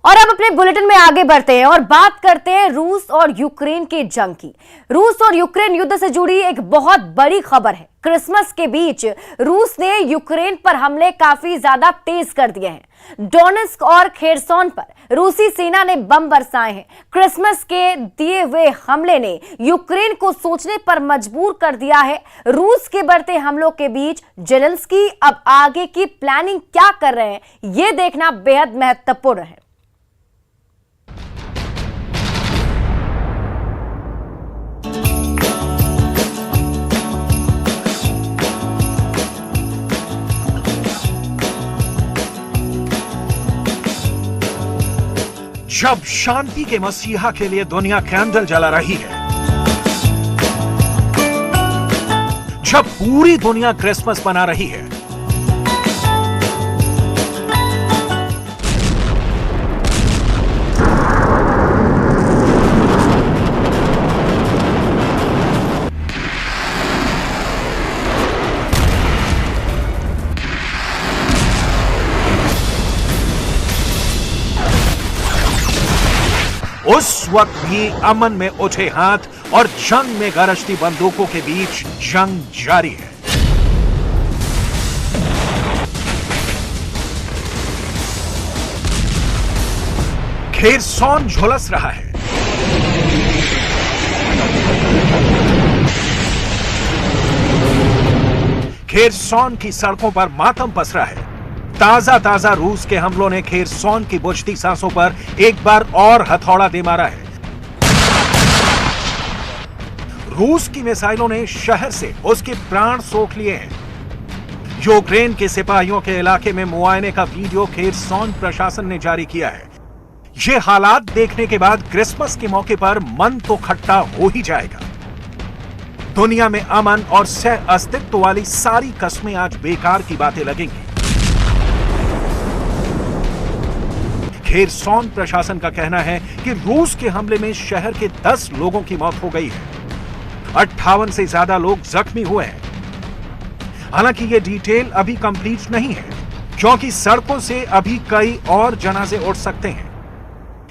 और अब अपने बुलेटिन में आगे बढ़ते हैं और बात करते हैं रूस और यूक्रेन की जंग की। रूस और यूक्रेन युद्ध से जुड़ी एक बहुत बड़ी खबर है। क्रिसमस के बीच रूस ने यूक्रेन पर हमले काफी ज्यादा तेज कर दिए हैं। डोनेट्स्क और खेरसोन पर रूसी सेना ने बम बरसाए हैं। क्रिसमस के दिए हुए हमले ने यूक्रेन को सोचने पर मजबूर कर दिया है। रूस के बढ़ते हमलों के बीच जेलेंस्की अब आगे की प्लानिंग क्या कर रहे हैं, यह देखना बेहद महत्वपूर्ण है। जब शांति के मसीहा के लिए दुनिया कैंडल जला रही है, जब पूरी दुनिया क्रिसमस मना रही है, उस वक्त भी अमन में उठे हाथ और जंग में गरजती बंदूकों के बीच जंग जारी है। खेरसोन झुलस रहा है, खेरसोन की सड़कों पर मातम पसरा है। ताजा रूस के हमलों ने खेरसोन की बुझती सांसों पर एक बार और हथौड़ा दे मारा है। रूस की मिसाइलों ने शहर से उसके प्राण सोख लिए हैं। यूक्रेन के सिपाहियों के इलाके में मुआयने का वीडियो खेरसोन प्रशासन ने जारी किया है। ये हालात देखने के बाद क्रिसमस के मौके पर मन तो खट्टा हो ही जाएगा। दुनिया में अमन और सह अस्तित्व वाली सारी कस्में आज बेकार की बातें लगेंगी। खेरसोन प्रशासन का कहना है कि रूस के हमले में शहर के 10 लोगों की मौत हो गई है। 58 से ज्यादा लोग जख्मी हुए हैं। हालांकि यह डिटेल अभी कंप्लीट नहीं है, क्योंकि सड़कों से अभी कई और जनाजे उठ सकते हैं।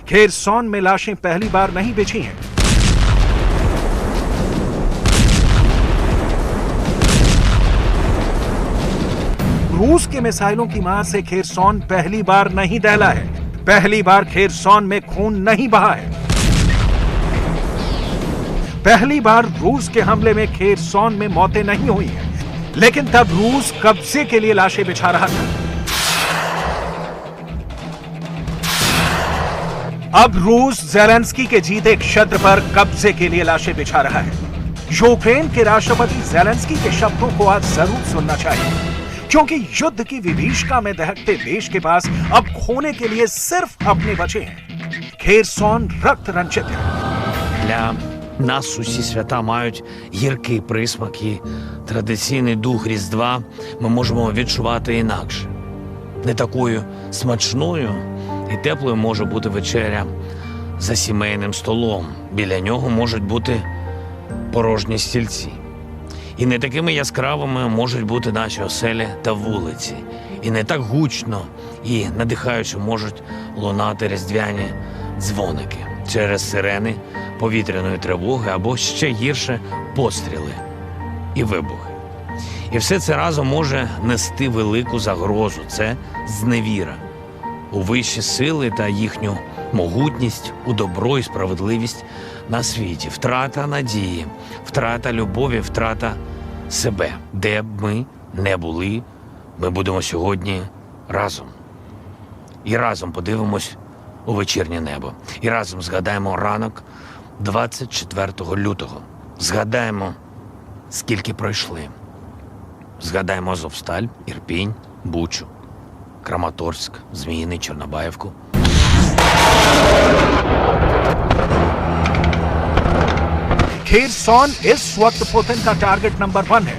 खेरसोन में लाशें पहली बार नहीं बिछी हैं। रूस के मिसाइलों की मार से खेरसोन पहली बार नहीं दहला है। पहली बार खेरसोन में खून नहीं बहा है। पहली बार रूस के हमले में खेरसोन में मौतें नहीं हुई हैं। लेकिन तब रूस कब्जे के लिए लाशें बिछा रहा था। अब रूस जेलेंस्की के जीते क्षेत्र पर कब्जे के लिए लाशें बिछा रहा है। यूक्रेन के राष्ट्रपति जेलेंस्की के शब्दों को आज जरूर सुनना चाहिए, क्योंकि युद्ध की विभीषिका में दहकते देश के पास अब खोने के लिए सिर्फ अपने बचे हैं। खेरसोन रक्त रंजित है। Для нас усі свята мають гіркий присмак, і традиційний дух Різдва ми можемо відчувати інакше. Не такою смачною і теплою може бути вечеря за сімейним столом. Біля нього можуть бути порожні стільці. І не такими яскравими можуть бути наші оселі та вулиці. І не так гучно і надихаюче можуть лунати різдвяні дзвоники через сирени повітряної тривоги або ще гірше постріли і вибухи. І все це разом може нести велику загрозу. Це зневіра у вищі сили та їхню могутність, у добро і справедливість на світі. Втрата надії, втрата любові, втрата себе. Де б ми не були, ми будемо сьогодні разом. І разом подивимось у вечірнє небо. І разом згадаємо ранок 24 лютого. Згадаємо, скільки пройшли. Згадаємо Азовсталь, Ірпінь, Бучу, Краматорськ, Зміїний, Чорнобаївку. खेरसोन इस वक्त पुतिन का टारगेट नंबर 1 है।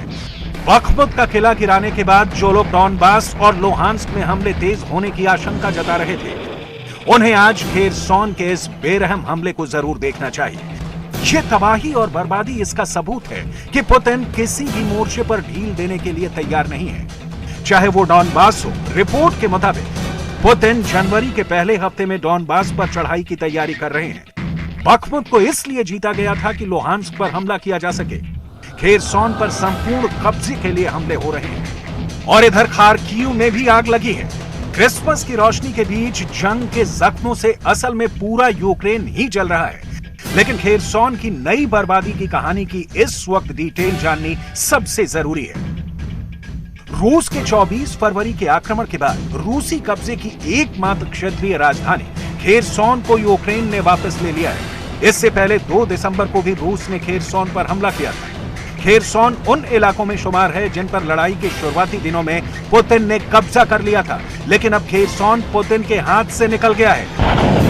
बखमुत का किला गिराने के बाद जो लोग डॉनबास और लुहांस्क में हमले तेज होने की आशंका जता रहे थे, उन्हें आज खेरसोन के इस बेरहम हमले को जरूर देखना चाहिए। ये तबाही और बर्बादी इसका सबूत है कि पुतिन किसी भी मोर्चे पर ढील देने के लिए तैयार नहीं है, चाहे वो डॉनबास हो। रिपोर्ट के मुताबिक पुतिन जनवरी के पहले हफ्ते में डॉनबास पर चढ़ाई की तैयारी कर रहे हैं। बखमुत को इसलिए जीता गया था कि लुहांस्क पर हमला किया जा सके। खेरसोन पर संपूर्ण कब्जे के लिए हमले हो रहे हैं और इधर खार्किव में भी आग लगी है। क्रिसमस की रोशनी के बीच जंग के जख्मों से असल में पूरा यूक्रेन ही जल रहा है, लेकिन खेरसोन की नई बर्बादी की कहानी की इस वक्त डिटेल जाननी सबसे जरूरी है। रूस के 24 फरवरी के आक्रमण के बाद रूसी कब्जे की एकमात्र क्षेत्रीय राजधानी खेरसोन को यूक्रेन ने वापस ले लिया है। इससे पहले 2 दिसंबर को भी रूस ने खेरसोन पर हमला किया था। खेरसोन उन इलाकों में शुमार है जिन पर लड़ाई के शुरुआती दिनों में पुतिन ने कब्जा कर लिया था, लेकिन अब खेरसोन पुतिन के हाथ से निकल गया है।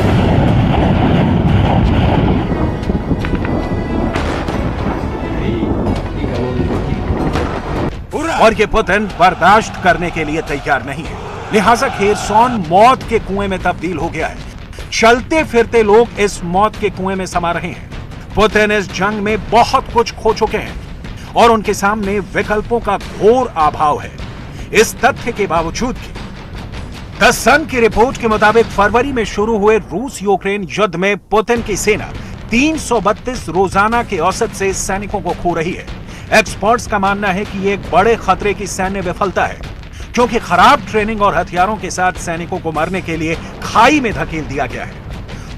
और ये पुतिन बर्दाश्त करने के लिए तैयार नहीं है, लिहाजा खेरसोन मौत के कुएं में तब्दील हो गया है। चलते फिरते लोग इस मौत के कुएं में समा रहे हैं। पुतिन इस जंग में बहुत कुछ खो चुके हैं और उनके सामने विकल्पों का घोर अभाव है। इस तथ्य के बावजूद द सन की रिपोर्ट के मुताबिक फरवरी में शुरू हुए रूस यूक्रेन युद्ध में पुतिन की सेना 332 रोजाना के औसत से सैनिकों को खो रही है। एक्सपर्ट्स का मानना है कि ये एक बड़े खतरे की सैन्य विफलता है, क्योंकि खराब ट्रेनिंग और हथियारों के साथ सैनिकों को मरने के लिए खाई में धकेल दिया गया है।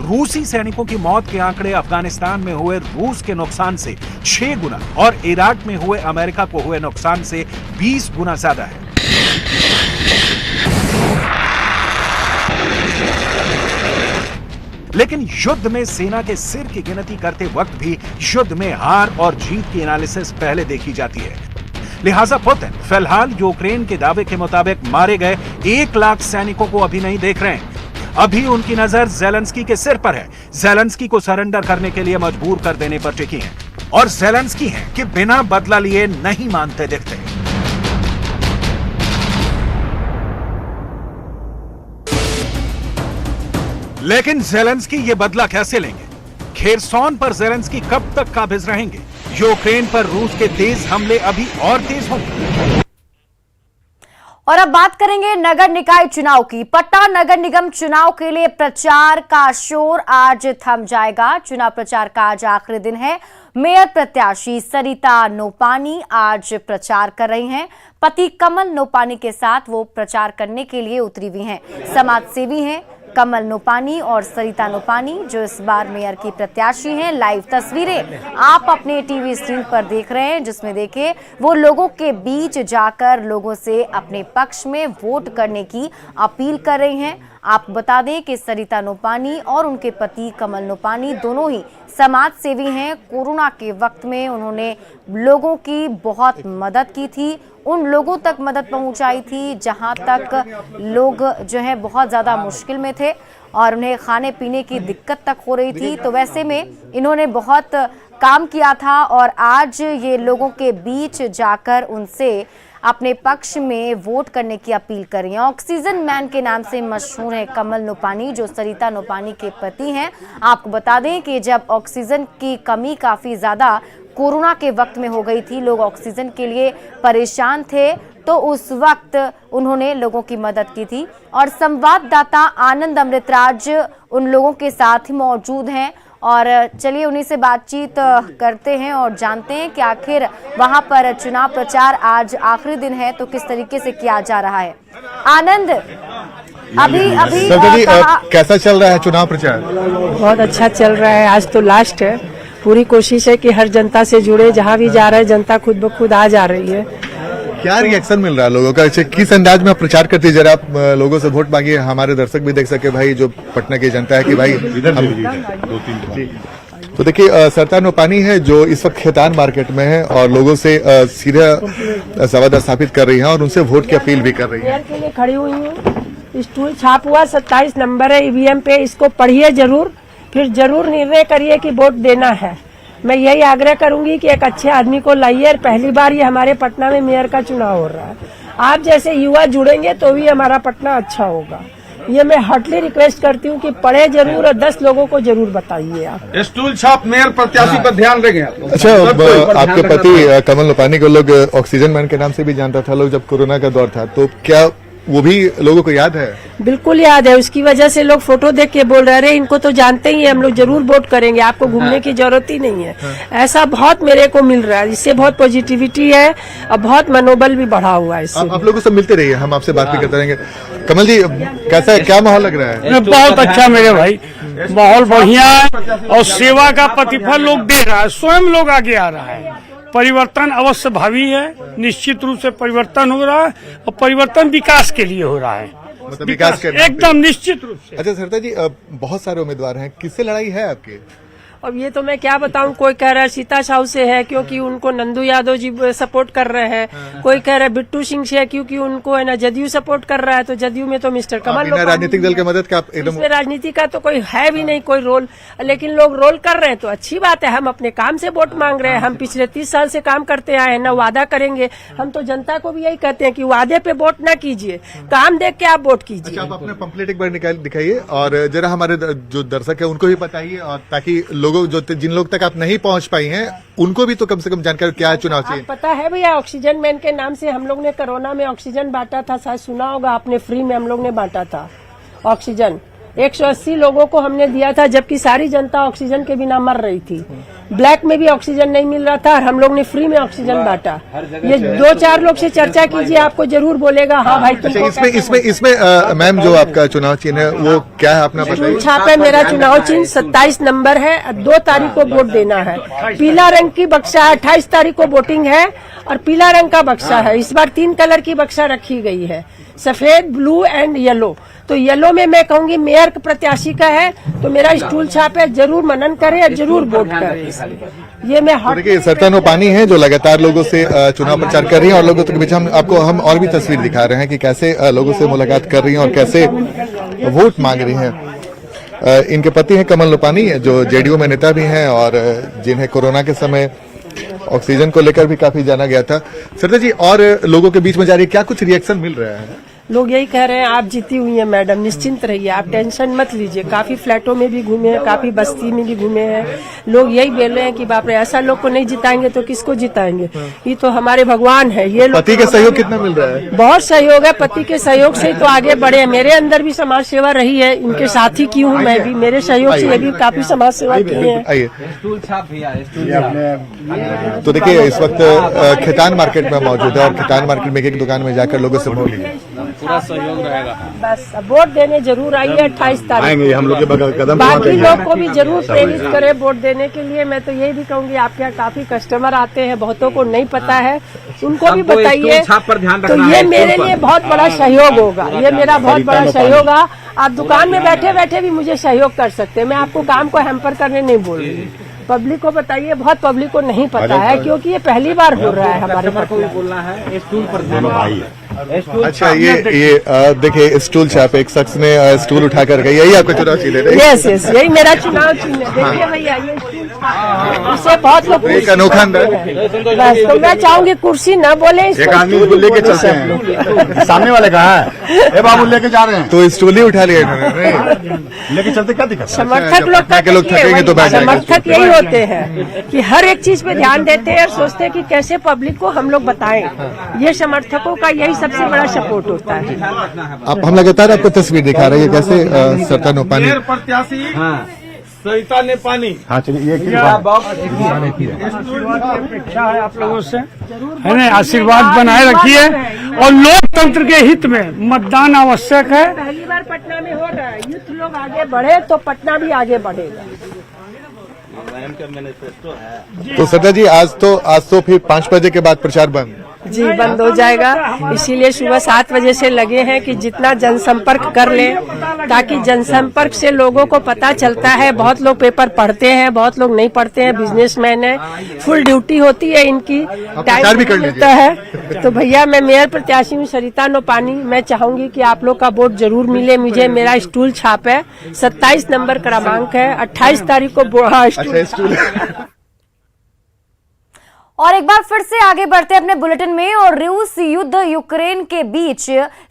रूसी सैनिकों की मौत के आंकड़े अफगानिस्तान में हुए रूस के नुकसान से 6 गुना और इराक में हुए अमेरिका को हुए नुकसान से 20 गुना ज्यादा है। लेकिन युद्ध में सेना के सिर की गिनती करते वक्त भी युद्ध में हार और जीत की एनालिसिस पहले देखी जाती है। लिहाजा पुतिन फिलहाल यूक्रेन के दावे के मुताबिक मारे गए 1 लाख सैनिकों को अभी नहीं देख रहे हैं। अभी उनकी नजर ज़ेलेंस्की के सिर पर है। ज़ेलेंस्की को सरेंडर करने के लिए मजबूर कर देने पर टिकी है और ज़ेलेंस्की हैं कि बिना बदला लिए नहीं मानते दिखते। लेकिन ज़ेलेंस्की ये बदला कैसे लेंगे? खेरसोन पर ज़ेलेंस्की कब तक काबिज रहेंगे? यूक्रेन पर रूस के तेज हमले अभी और तेज होंगे। और अब बात करेंगे नगर निकाय चुनाव की। पटना नगर निगम चुनाव के लिए प्रचार का शोर आज थम जाएगा। चुनाव प्रचार का आज आखिरी दिन है। मेयर प्रत्याशी सरिता नोपानी आज प्रचार कर रही हैं। पति कमल नोपानी के साथ वो प्रचार करने के लिए उतरी हुई हैं। समाज सेवी हैं कमल नोपानी और सरिता नोपानी, जो इस बार मेयर की प्रत्याशी हैं। लाइव तस्वीरें आप अपने टीवी स्क्रीन पर देख रहे हैं, जिसमें देखिए वो लोगों के बीच जाकर लोगों से अपने पक्ष में वोट करने की अपील कर रही हैं। आप बता दें कि सरिता नोपानी और उनके पति कमल नोपानी दोनों ही समाज सेवी हैं। कोरोना के वक्त में उन्होंने लोगों की बहुत मदद की थी, उन लोगों तक मदद पहुंचाई थी जहां तक लोग जो है बहुत ज़्यादा मुश्किल में थे और उन्हें खाने पीने की दिक्कत तक हो रही थी। तो वैसे में इन्होंने बहुत काम किया था और आज ये लोगों के बीच जाकर उनसे अपने पक्ष में वोट करने की अपील कर रही हैं। ऑक्सीजन मैन के नाम से मशहूर है कमल नोपानी, जो सरिता नोपानी के पति हैं। आपको बता दें कि जब ऑक्सीजन की कमी काफ़ी ज़्यादा कोरोना के वक्त में हो गई थी, लोग ऑक्सीजन के लिए परेशान थे, तो उस वक्त उन्होंने लोगों की मदद की थी। और संवाददाता आनंद अमृतराज उन लोगों के साथ ही मौजूद हैं और चलिए उन्हीं से बातचीत करते हैं और जानते हैं कि आखिर वहां पर चुनाव प्रचार आज आखिरी दिन है तो किस तरीके से किया जा रहा है। आनंद, अभी कैसा चल रहा है चुनाव प्रचार? बहुत अच्छा चल रहा है। आज तो लास्ट है। पूरी कोशिश है कि हर जनता से जुड़े, जहाँ भी जा रहे हैं जनता खुद ब खुद आ जा रही है। क्या रिएक्शन मिल रहा है लोगों का? किस अंदाज में आप प्रचार करती है? जरा आप लोगों से वोट मांगिए, हमारे दर्शक भी देख सके भाई, जो पटना की जनता है कि भाई तो देखिए सरिता नोपानी है जो इस वक्त खेतान मार्केट में है और लोगों से सीधा संवाद स्थापित कर रही है और उनसे वोट की अपील भी कर रही है। के लिए खड़ी हुई हूँ। स्टूल छाप हुआ 27 नंबर है ईवीएम पे, इसको पढ़िए जरूर, फिर जरूर निर्णय करिए कि वोट देना है। मैं यही आग्रह करूंगी कि एक अच्छे आदमी को लाइए। पहली बार ये हमारे पटना में मेयर का चुनाव हो रहा है। आप जैसे युवा जुड़ेंगे तो भी हमारा पटना अच्छा होगा। ये मैं हार्टली रिक्वेस्ट करती हूँ कि पढ़े जरूर और 10 लोगों को जरूर बताइए। आप स्टूल छाप मेयर प्रत्याशी पर ध्यान देंगे। अच्छा, आपके पति कमल नोपानी को लोग ऑक्सीजन मैन के नाम से भी जानता था लोग जब कोरोना का दौर था, तो क्या वो भी लोगों को याद है। बिल्कुल याद है, उसकी वजह से लोग फोटो देख के बोल रहे हैं, अरे इनको तो जानते ही हैं, हम लोग जरूर वोट करेंगे, आपको घूमने की जरूरत ही नहीं है। ऐसा बहुत मेरे को मिल रहा है, इससे बहुत पॉजिटिविटी है और बहुत मनोबल भी बढ़ा हुआ है इससे। आप लोगों से मिलते रहिए, हम आपसे बात भी करते रहेंगे। कमल जी, कैसा है, क्या माहौल लग रहा है? बहुत अच्छा मेरे भाई, माहौल बढ़िया है और सेवा का प्रतिफल लोग दे रहा है, स्वयं लोग आगे आ रहा है। परिवर्तन अवश्य भावी है, निश्चित रूप से परिवर्तन हो रहा है और परिवर्तन विकास के लिए हो रहा है, मतलब विकास करने पे। एकदम निश्चित रूप से। अच्छा सरता जी, बहुत सारे उम्मीदवार हैं, किससे लड़ाई है आपकी? अब ये तो मैं क्या बताऊं, कोई कह रहा है सीता साहू से है क्योंकि उनको नंदू यादव जी सपोर्ट कर रहे हैं, कोई कह रहा है बिट्टू सिंह से है क्योंकि उनको है ना जदयू सपोर्ट कर रहा है, तो जदयू में तो मिस्टर कमल बिना राजनीतिक दल के मदद का आप एकदम इसमें राजनीति का तो कोई है भी नहीं कोई रोल, लेकिन लोग रोल कर रहे हैं तो अच्छी बात है। हम अपने काम से वोट मांग रहे हैं, हम पिछले 30 साल से काम करते आए हैं, ना वादा करेंगे। हम तो जनता को भी यही कहते हैं कि वादे पे वोट ना कीजिए, काम देख के आप वोट कीजिए। अच्छा, आप अपने पंपलेट एक बार दिखाइए और जरा हमारे जो दर्शक है उनको भी बताइए, और ताकि लोगों जिन लोग तक आप नहीं पहुंच पाई हैं उनको भी तो कम से कम जानकारी क्या है चुनाव से। पता है भैया, ऑक्सीजन मैन के नाम से हम लोग ने कोरोना में ऑक्सीजन बांटा था, शायद सुना होगा आपने, फ्री में हम लोग ने बांटा था ऑक्सीजन। 180 लोगों को हमने दिया था, जबकि सारी जनता ऑक्सीजन के बिना मर रही थी। ब्लैक में भी ऑक्सीजन नहीं मिल रहा था और हम लोग ने फ्री में ऑक्सीजन बांटा। ये 2-4 लोग से चर्चा कीजिए, आपको जरूर बोलेगा हाँ भाई। अच्छा, इसमें मैम जो आपका चुनाव चिन्ह है वो क्या है, अपना बताइए। छापे मेरा चुनाव चिन्ह 27 नंबर है, 2 तारीख को वोट देना है। पीला रंग की बक्सा है, 28 तारीख को वोटिंग है और पीला रंग का बक्सा है। इस बार 3 कलर की बक्सा रखी गई है, सफेद, ब्लू एंड येलो। तो येलो में मैं कहूंगी मेयर प्रत्याशी का है, तो मेरा स्टूल छाप है, जरूर मनन करें और जरूर वोट करें। ये मैं देखिए सरता नोपानी है जो लगातार लोगों से चुनाव प्रचार कर रही हैं और लोगों के बीच हम और भी तस्वीर दिखा रहे हैं कि कैसे लोगों से मुलाकात कर रही हैं और कैसे वोट मांग रही हैं। इनके पति हैं कमल नोपानी, जो जेडीयू में नेता भी हैं और जिन्हें कोरोना के समय ऑक्सीजन को लेकर भी काफी जाना गया था। सरता जी, और लोगों के बीच में जा रही क्या कुछ रिएक्शन मिल रहा है? लोग यही कह रहे हैं आप जीती हुई हैं मैडम, निश्चिंत रहिए, आप टेंशन मत लीजिए। काफी फ्लैटों में भी घूमे हैं, काफी बस्ती में भी घूमे हैं। लोग यही बोल रहे हैं कि बाप रे, ऐसा लोग को नहीं जिताएंगे तो किसको जिताएंगे, ये तो हमारे भगवान है। ये लोग पति का सहयोग कितना मिल रहा है? बहुत सहयोग है, पति के सहयोग से ही तो आगे बढ़े। मेरे अंदर भी समाज सेवा रही है, इनके साथी की हूँ मैं भी, मेरे सहयोग से ये भी काफी समाज सेवा की है। आइए, तो देखिए इस वक्त खैतान मार्केट में मौजूद है और खैतान मार्केट में एक दुकान में जाकर लोगों से वोट लिए। पूरा सहयोग रहेगा। बस वोट देने जरूर आइए 28 तारीख। हम लोग के कदम बाकी लोग को भी जरूर प्रेरित करें वोट देने के लिए। मैं तो यही भी कहूंगी, आपके यहाँ काफी कस्टमर आते हैं, बहुतों को नहीं पता है, उनको भी बताइए। तो ये मेरे लिए बहुत बड़ा सहयोग होगा, ये मेरा बहुत बड़ा सहयोग होगा। आप दुकान में बैठे बैठे भी मुझे सहयोग कर सकते हैं, मैं आपको काम को हैम्पर करने नहीं बोल रही। पब्लिक को बताइए, बहुत पब्लिक को नहीं पता है क्योंकि ये पहली बार हो रहा है हमारे पास। बोलना है स्टूल पर अच्छा, ये देखिए स्टूल छाप, एक शख्स ने स्टूल उठा कर गई, यही आपका चुनाव चिन्ह है? यस, यही मेरा चुनाव चिन्ह है। देखिए भैया, ये स्टूल छाप, इससे बहुत लोग एक अनोखा अंदाज। बस, तो मैं चाहूंगी कुर्सी न बोले, एक आदमी को लेके चलते हैं। सामने वाले कहाँ है? बाबू लेके जा रहे हैं तो स्टूल ही उठा लिया इन्होंने। लेके चलते क्या दिक्कत? समर्थक लोग थकेंगे तो बैठ जाएंगे। समर्थक यही होते हैं कि हर एक चीज पे ध्यान देते हैं और सोचते हैं कि कैसे पब्लिक को हम लोग बताएं। ये समर्थकों का यही सबसे बड़ा सपोर्ट होता है। अब हम लगातार आपको तस्वीर दिखा रहे हैं कैसे सरता नोपानी मेयर प्रत्याशी सरिता नेपानी। हाँ चलिए, अपेक्षा है आप लोगों से, है ना, आशीर्वाद बनाए रखिए और लोकतंत्र के हित में मतदान आवश्यक है। पहली बार पटना में हो रहा है, यूथ लोग आगे बढ़े तो पटना भी आगे बढ़ेगा। तो सरता जी, आज तो फिर 5 बजे के बाद प्रचार बंद? जी, बंद हो जाएगा। इसीलिए सुबह 7 बजे से लगे हैं कि जितना जनसंपर्क कर ले, ताकि जनसंपर्क से लोगों को पता चलता है। बहुत लोग पेपर पढ़ते हैं, बहुत लोग नहीं पढ़ते हैं, बिजनेसमैन है, फुल ड्यूटी होती है इनकी, टाइम भी कर मिलता है। तो भैया, मैं मेयर प्रत्याशी हूँ सरिता नोपानी, मैं चाहूंगी कि आप लोग का वोट जरूर मिले मुझे। मेरा स्टूल छाप है, 27 नंबर क्रमांक है, 28 तारीख को स्टूल। और एक बार फिर से आगे बढ़ते हैं अपने बुलेटिन में। और रूस युद्ध यूक्रेन के बीच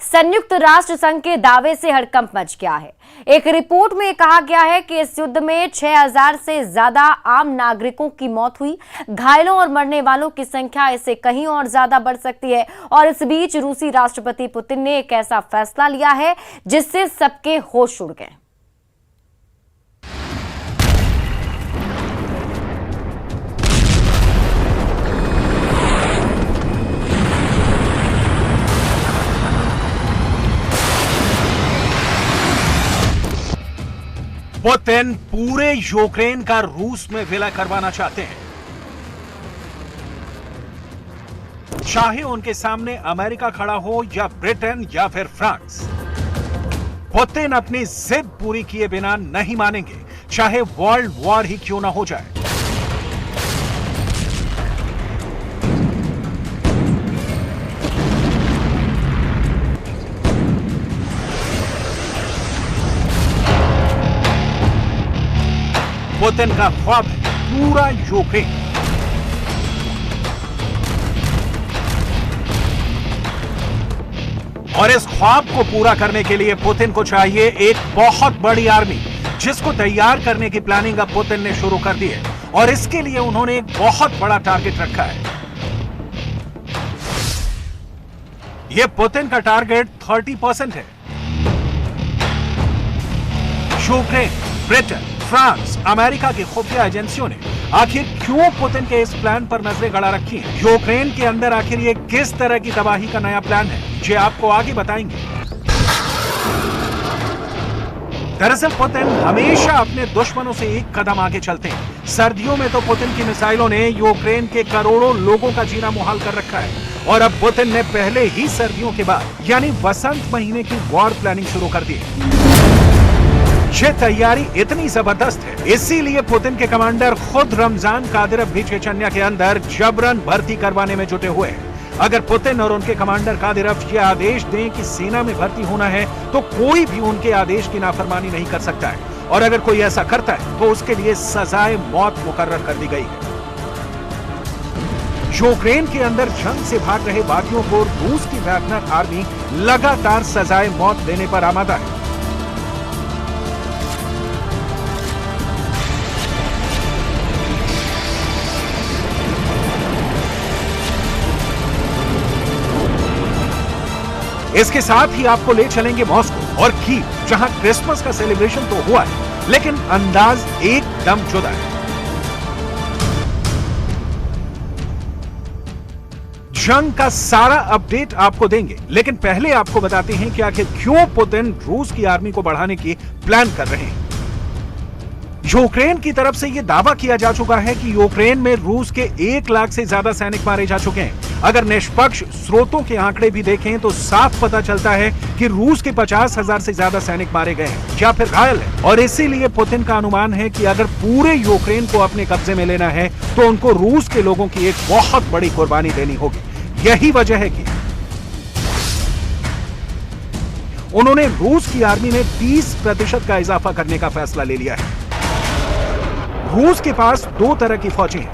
संयुक्त राष्ट्र संघ के दावे से हड़कंप मच गया है। एक रिपोर्ट में कहा गया है कि इस युद्ध में 6000 से ज्यादा आम नागरिकों की मौत हुई। घायलों और मरने वालों की संख्या इससे कहीं और ज्यादा बढ़ सकती है। और इस बीच रूसी राष्ट्रपति पुतिन ने एक ऐसा फैसला लिया है जिससे सबके होश उड़ गए। पुतिन पूरे यूक्रेन का रूस में विलय करवाना चाहते हैं, चाहे उनके सामने अमेरिका खड़ा हो या ब्रिटेन या फिर फ्रांस। पुतिन अपनी जिद पूरी किए बिना नहीं मानेंगे, चाहे वर्ल्ड वॉर ही क्यों ना हो जाए। पुतिन का ख्वाब है पूरा यूक्रेन। और इस ख्वाब को पूरा करने के लिए पुतिन को चाहिए एक बहुत बड़ी आर्मी, जिसको तैयार करने की प्लानिंग अब पुतिन ने शुरू कर दी है। और इसके लिए उन्होंने एक बहुत बड़ा टारगेट रखा है। यह पुतिन का टारगेट 30% है। यूक्रेन, ब्रिटेन, फ्रांस, अमेरिका की खुफिया एजेंसियों ने आखिर क्यों पुतिन के इस प्लान पर नजरें गड़ा रखी हैं? यूक्रेन के अंदर आखिर ये किस तरह की तबाही का नया प्लान है, ये आपको आगे बताएंगे। दरअसल पुतिन हमेशा अपने दुश्मनों से एक कदम आगे चलते हैं। सर्दियों में तो पुतिन की मिसाइलों ने यूक्रेन के करोड़ों लोगों का जीना मुहाल कर रखा है। और अब पुतिन ने पहले ही सर्दियों के बाद यानी वसंत महीने की वॉर प्लानिंग शुरू कर दी है। ये तैयारी इतनी जबरदस्त है, इसीलिए पुतिन के कमांडर खुद रमजान कादिरोव भी चेचन्या के अंदर जबरन भर्ती करवाने में जुटे हुए हैं। अगर पुतिन और उनके कमांडर कादिरोव ये आदेश दें कि सेना में भर्ती होना है, तो कोई भी उनके आदेश की नाफरमानी नहीं कर सकता है। और अगर कोई ऐसा करता है तो उसके लिए सजाए मौत मुकर्रर कर दी गई है। यूक्रेन के अंदर जंग से भाग रहे बागियों को रूस की वैगनर आर्मी लगातार सजाए मौत देने पर आमादा है। इसके साथ ही आपको ले चलेंगे मॉस्को और कीव, जहां क्रिसमस का सेलिब्रेशन तो हुआ है, लेकिन अंदाज एकदम जुदा है। जंग का सारा अपडेट आपको देंगे, लेकिन पहले आपको बताते हैं कि आखिर क्यों पुतिन रूस की आर्मी को बढ़ाने की प्लान कर रहे हैं। यूक्रेन की तरफ से यह दावा किया जा चुका है कि यूक्रेन में रूस के 1 लाख से ज्यादा सैनिक मारे जा चुके हैं। अगर निष्पक्ष स्रोतों के आंकड़े भी देखें तो साफ पता चलता है कि रूस के 50,000 से ज्यादा सैनिक मारे गए हैं या फिर घायल हैं। और इसीलिए पुतिन का अनुमान है कि अगर पूरे यूक्रेन को अपने कब्जे में लेना है तो उनको रूस के लोगों की एक बहुत बड़ी कुर्बानी देनी होगी। यही वजह है कि उन्होंने रूस की आर्मी में 30% का इजाफा करने का फैसला ले लिया है। रूस के पास 2 तरह की फौजें हैं,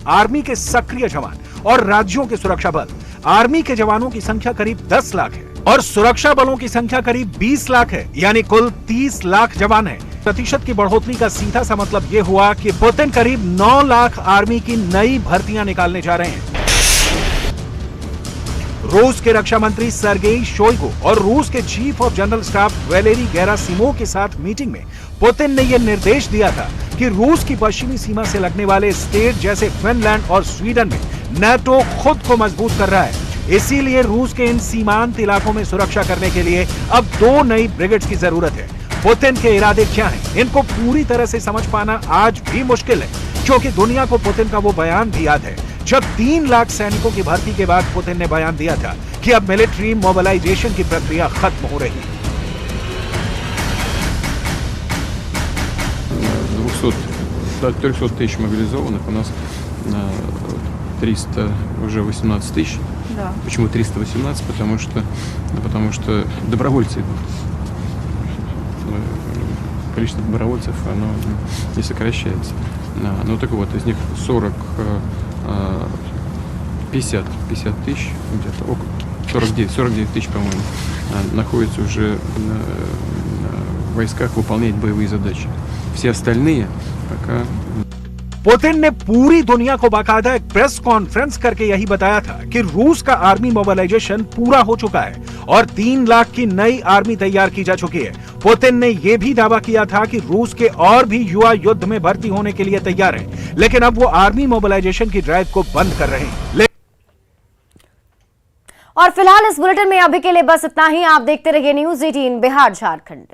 आर्मी के सक्रिय जवान और राज्यों के सुरक्षा बल। आर्मी के जवानों की संख्या करीब 10 लाख है और सुरक्षा बलों की संख्या करीब 20 लाख है, यानी कुल 30 लाख जवान हैं। प्रतिशत की बढ़ोतरी का सीधा सा मतलब यह हुआ कि पुतिन करीब 9 लाख आर्मी की नई भर्तियां निकालने जा रहे हैं। रूस के रक्षा मंत्री सर्गेई शोइगु और रूस के chief of general staff Valery Gerasimov के साथ मीटिंग में पुतिन ने यह निर्देश दिया था कि रूस की पश्चिमी सीमा से लगने वाले स्टेट जैसे फिनलैंड और स्वीडन में नाटो खुद को मजबूत कर रहा है। इसीलिए रूस के इन सीमांत इलाकों में सुरक्षा करने के लिए अब 2 नई ब्रिगेड्स की जरूरत है। पुतिन के इरादे क्या हैं, इनको पूरी तरह से समझ पाना आज भी मुश्किल है, क्योंकि दुनिया को पुतिन का वो बयान भी याद है जब 3 लाख सैनिकों की भर्ती के बाद पुतिन ने बयान दिया था कि अब मिलिट्री मोबिलाइजेशन की प्रक्रिया खत्म हो रही है। 300 тысяч мобилизованных, у нас 300, уже 18 тысяч. Да. Почему 318? Потому что добровольцы идут. Количество добровольцев, оно не сокращается. Ну так вот, из них 50 тысяч, где-то около 49 тысяч, по-моему, находятся уже в войсках, выполняют боевые задачи. Все остальные пока... पुतिन ने पूरी दुनिया को बाकायदा एक प्रेस कॉन्फ्रेंस करके यही बताया था कि रूस का आर्मी मोबिलाइजेशन पूरा हो चुका है और 3 लाख की नई आर्मी तैयार की जा चुकी है। पुतिन ने यह भी दावा किया था कि रूस के और भी युवा युद्ध में भर्ती होने के लिए तैयार हैं, लेकिन अब वो आर्मी मोबिलाइजेशन की ड्राइव को बंद कर रहे हैं। और फिलहाल इस बुलेटिन में अभी के लिए बस इतना ही। आप देखते रहिए न्यूज़ 18 बिहार झारखंड।